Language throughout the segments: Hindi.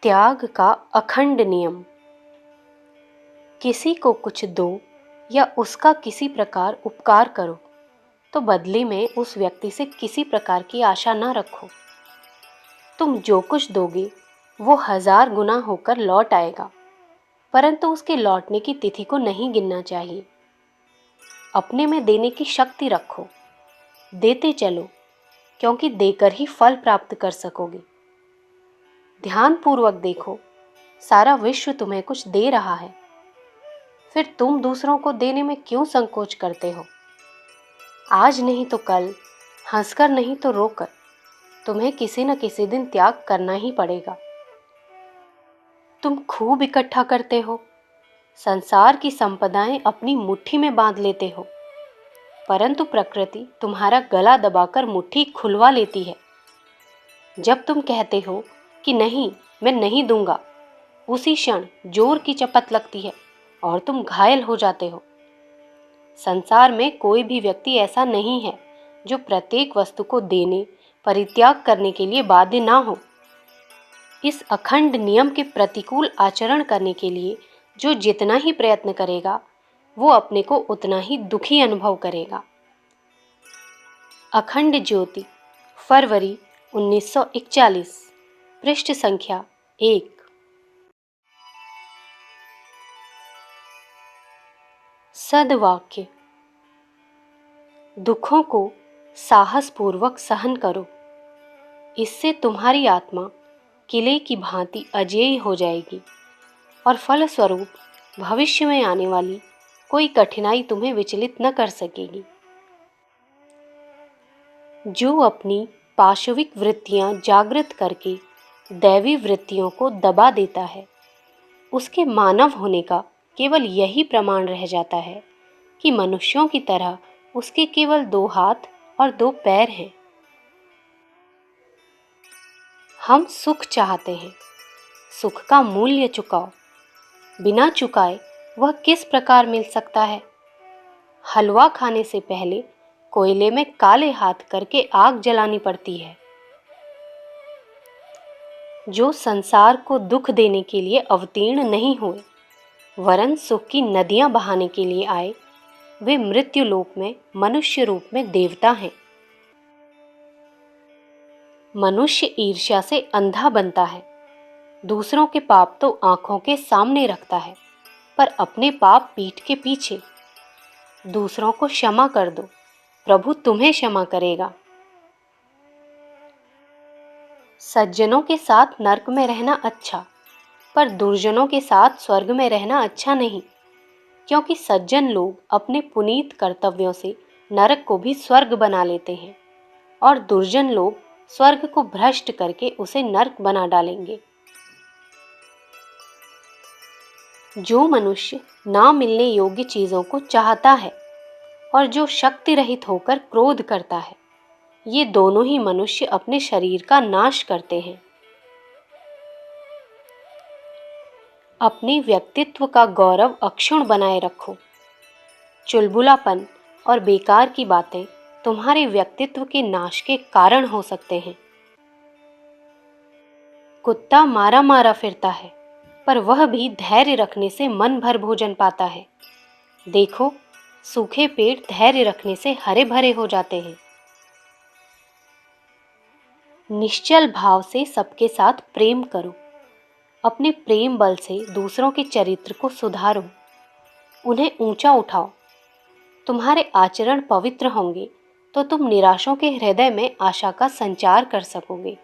त्याग का अखंड नियम। किसी को कुछ दो या उसका किसी प्रकार उपकार करो तो बदले में उस व्यक्ति से किसी प्रकार की आशा न रखो। तुम जो कुछ दोगे वो 1000 गुना होकर लौट आएगा, परंतु उसके लौटने की तिथि को नहीं गिनना चाहिए। अपने में देने की शक्ति रखो, देते चलो, क्योंकि देकर ही फल प्राप्त कर सकोगे। ध्यानपूर्वक देखो, सारा विश्व तुम्हें कुछ दे रहा है, फिर तुम दूसरों को देने में क्यों संकोच करते हो? आज नहीं तो कल, हंसकर नहीं तो रोकर, तुम्हें किसी न किसी दिन त्याग करना ही पड़ेगा। तुम खूब इकट्ठा करते हो, संसार की संपदाएं अपनी मुट्ठी में बांध लेते हो, परंतु प्रकृति तुम्हारा गला दबाकर मुट्ठी खुलवा लेती है। जब तुम कहते हो कि नहीं, मैं नहीं दूंगा, उसी क्षण जोर की चपत लगती है और तुम घायल हो जाते हो। संसार में कोई भी व्यक्ति ऐसा नहीं है जो प्रत्येक वस्तु को देने, परित्याग करने के लिए बाध्य ना हो। इस अखंड नियम के प्रतिकूल आचरण करने के लिए जो जितना ही प्रयत्न करेगा, वो अपने को उतना ही दुखी अनुभव करेगा। अखंड ज्योति, फरवरी 1941, पृष्ठ संख्या 1। सद्वाक्य। दुखों को साहसपूर्वक सहन करो, इससे तुम्हारी आत्मा किले की भांति अजेय हो जाएगी और फलस्वरूप भविष्य में आने वाली कोई कठिनाई तुम्हें विचलित न कर सकेगी। जो अपनी पाशविक वृत्तियां जागृत करके दैवी वृत्तियों को दबा देता है, उसके मानव होने का केवल यही प्रमाण रह जाता है कि मनुष्यों की तरह उसके केवल 2 हाथ और 2 पैर हैं। हम सुख चाहते हैं, सुख का मूल्य चुकाओ। बिना चुकाए वह किस प्रकार मिल सकता है? हलवा खाने से पहले कोयले में काले हाथ करके आग जलानी पड़ती है। जो संसार को दुख देने के लिए अवतीर्ण नहीं हुए, वरन सुख की नदियां बहाने के लिए आए, वे मृत्यु लोक में मनुष्य रूप में देवता हैं। मनुष्य ईर्ष्या से अंधा बनता है, दूसरों के पाप तो आंखों के सामने रखता है, पर अपने पाप पीठ के पीछे। दूसरों को क्षमा कर दो, प्रभु तुम्हें क्षमा करेगा। सज्जनों के साथ नरक में रहना अच्छा, पर दुर्जनों के साथ स्वर्ग में रहना अच्छा नहीं, क्योंकि सज्जन लोग अपने पुनीत कर्तव्यों से नरक को भी स्वर्ग बना लेते हैं और दुर्जन लोग स्वर्ग को भ्रष्ट करके उसे नरक बना डालेंगे। जो मनुष्य ना मिलने योग्य चीजों को चाहता है और जो शक्ति रहित होकर क्रोध करता है, ये दोनों ही मनुष्य अपने शरीर का नाश करते हैं। अपने व्यक्तित्व का गौरव अक्षुण्ण बनाए रखो। चुलबुलापन और बेकार की बातें तुम्हारे व्यक्तित्व के नाश के कारण हो सकते हैं। कुत्ता मारा मारा फिरता है, पर वह भी धैर्य रखने से मन भर भोजन पाता है। देखो, सूखे पेड़ धैर्य रखने से हरे भरे हो जाते हैं। निश्चल भाव से सबके साथ प्रेम करो। अपने प्रेम बल से दूसरों के चरित्र को सुधारो, उन्हें ऊंचा उठाओ। तुम्हारे आचरण पवित्र होंगे तो तुम निराशों के हृदय में आशा का संचार कर सकोगे।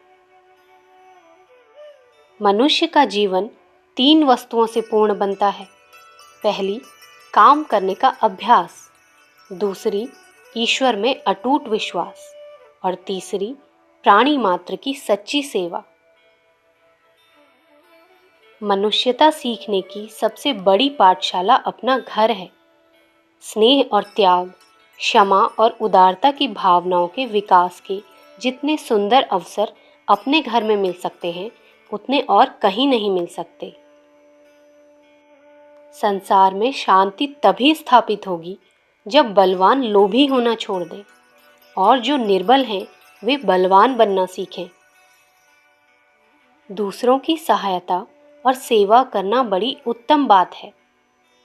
मनुष्य का जीवन 3 वस्तुओं से पूर्ण बनता है। पहली, काम करने का अभ्यास, दूसरी, ईश्वर में अटूट विश्वास और तीसरी, प्राणी मात्र की सच्ची सेवा। मनुष्यता सीखने की सबसे बड़ी पाठशाला अपना घर है। स्नेह और त्याग, क्षमा और उदारता की भावनाओं के विकास के जितने सुंदर अवसर अपने घर में मिल सकते हैं, उतने और कहीं नहीं मिल सकते। संसार में शांति तभी स्थापित होगी जब बलवान लोभी होना छोड़ दें और जो निर्बल हैं वे बलवान बनना सीखें। दूसरों की सहायता और सेवा करना बड़ी उत्तम बात है,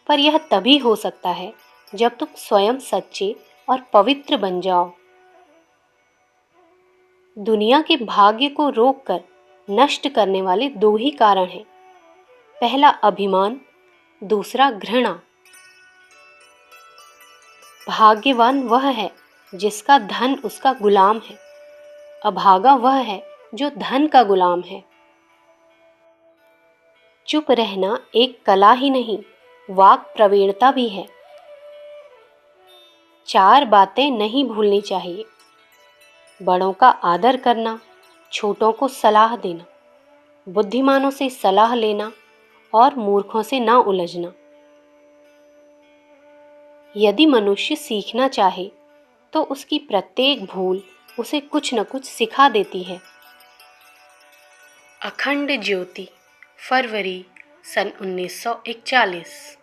पर यह तभी हो सकता है जब तुम स्वयं सच्चे और पवित्र बन जाओ। दुनिया के भाग्य को रोककर नष्ट करने वाले दो ही कारण हैं। पहला अभिमान, दूसरा घृणा। भाग्यवान वह है जिसका धन उसका गुलाम है, अभागा वह है जो धन का गुलाम है। चुप रहना एक कला ही नहीं, वाक प्रवीणता भी है। चार बातें नहीं भूलनी चाहिए: बड़ों का आदर करना, छोटों को सलाह देना, बुद्धिमानों से सलाह लेना और मूर्खों से ना उलझना। यदि मनुष्य सीखना चाहे तो उसकी प्रत्येक भूल उसे कुछ न कुछ सिखा देती है। अखंड ज्योति, फरवरी सन 1941।